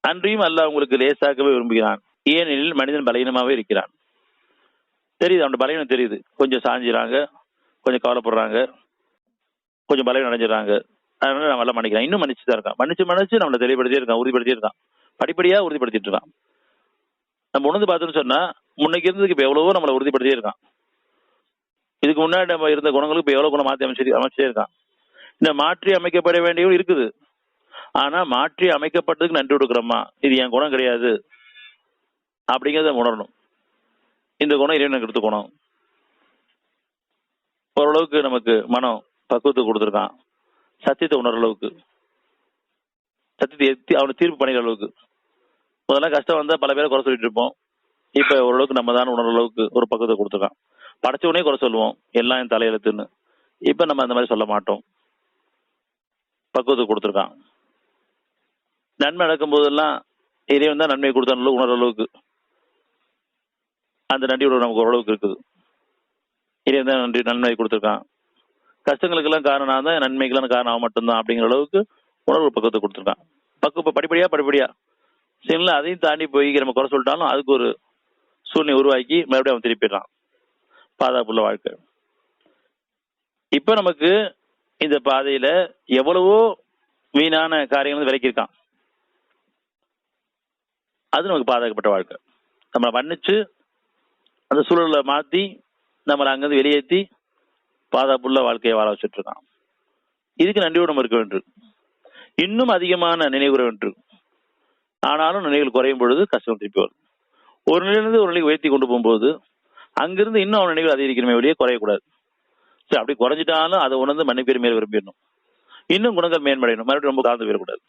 அன்றியும் அல்லாஹ் உங்களுக்கு லேசாக்கவே விரும்புகிறான். ஏனெனில் மனிதன் பலகீனமாவே இருக்கிறான். தெரியுது, அவனோட பலகீனம் தெரியுது. கொஞ்சம் சாஞ்சிடறாங்க, கொஞ்சம் கவலைப்படுறாங்க, கொஞ்சம் பலகீனம் அடைஞ்சிடறாங்க. அதனால நம்ம எல்லாம் மன்னிக்கிறான். இன்னும் மன்னிச்சு தான் இருக்கான். மன்னிச்சு நம்மளை தெளிவுபடுத்தியே இருக்கான், உறுதிப்படுத்தியே இருக்கான். படிப்படியா உறுதிப்படுத்திட்டு இருக்கான். நம்ம உணர்ந்து பார்த்தோம்னு சொன்னா முன்னைக்கு இருந்ததுக்கு இப்ப எவ்வளவோ நம்மளை உறுதிப்படுத்தியே இருக்கான். இதுக்கு முன்னாடி நம்ம இருந்த குணங்களுக்கு இப்ப எவ்வளவு குணம் மாற்றி அமைச்சே இருக்கான். இந்த மாற்றி அமைக்கப்பட வேண்டியவும் இருக்குது. ஆனா மாற்றி அமைக்கப்பட்டதுக்கு நன்றி கொடுக்குறோமா, இது என் குணம் கிடையாது அப்படிங்கிறத உணரணும். இந்த குணம் இறைவனுக்கு எடுத்து குணம். ஓரளவுக்கு நமக்கு மனம் பக்குவத்தை கொடுத்துருக்கான். சத்தியத்தை உணர்ற அளவுக்கு, சத்தியத்தை அவனை தீர்ப்பு பண்ணிக்கிற அளவுக்கு. முதல்ல கஷ்டம் வந்தா பல பேரை குறை சொல்லிட்டு இருப்போம். இப்ப ஓரளவுக்கு நம்ம தான் உணர்ற அளவுக்கு ஒரு பக்குவத்தை கொடுத்துருக்கான். படைச்சவனே குறை சொல்லுவோம், எல்லாம் என் தலையெழுத்துன்னு. இப்ப நம்ம அந்த மாதிரி சொல்ல மாட்டோம். பக்குவத்தை கொடுத்துருக்கான். நன்மை நடக்கும் போதெல்லாம் இறைவன் தான் நன்மை கொடுத்த உணர்ற அளவுக்கு அந்த நன்றியோட நமக்கு ஓரளவுக்கு இருக்குது. இறைவன் தான் நன்மை கொடுத்துருக்கான். கஷ்டங்களுக்கெல்லாம் காரணம் தான், நன்மைக்கெல்லாம் காரணம் மட்டும்தான் அப்படிங்கிற அளவுக்கு உணர்வு பக்குவத்தை கொடுத்துருக்கான். படிப்படியா சரிங்களா. அதையும் தாண்டி போய் நம்ம குறை சொல்லிட்டாலும் அதுக்கு ஒரு சூழ்நிலை உருவாக்கி மறுபடியும் அவன் திருப்பிடுறான். பாதுகாப்புள்ள வாழ்க்கை. இப்ப நமக்கு இந்த பாதையில எவ்வளவோ வீணான காரியங்கள் விலக்கியிருக்கான். அது நமக்கு பாதுகாக்கப்பட்ட வாழ்க்கை. நம்மளை மன்னிச்சு அந்த சூழலை மாத்தி நம்மளை அங்கிருந்து வெளியேற்றி பாதுகாப்புள்ள வாழ்க்கையை வாழ வச்சுட்டு இருக்கான். இதுக்கு நன்றியோடு நம்ம இருக்க வேண்டும். இன்னும் அதிகமான நினைவுற வேண்டும். ஆனாலும் நினைவுகள் குறையும் பொழுது கஷ்டம் திருப்பி வரும். ஒரு நிலையிலிருந்து ஒரு நிலைக்கு உயர்த்தி கொண்டு போகும்போது அங்கிருந்து இன்னும் அவன் நினைவுகள் அதிகரிக்கணுமே வெளியே குறையக்கூடாது. சரி, அப்படி குறைஞ்சிட்டாலும் அதை உணர்ந்து மன்னிப்பேர் மேல் விரும்பிடணும். இன்னும் குணங்கள் மேன்மடையணும். மறுபடியும் ரொம்ப தாழ்ந்து போயிடக்கூடாது.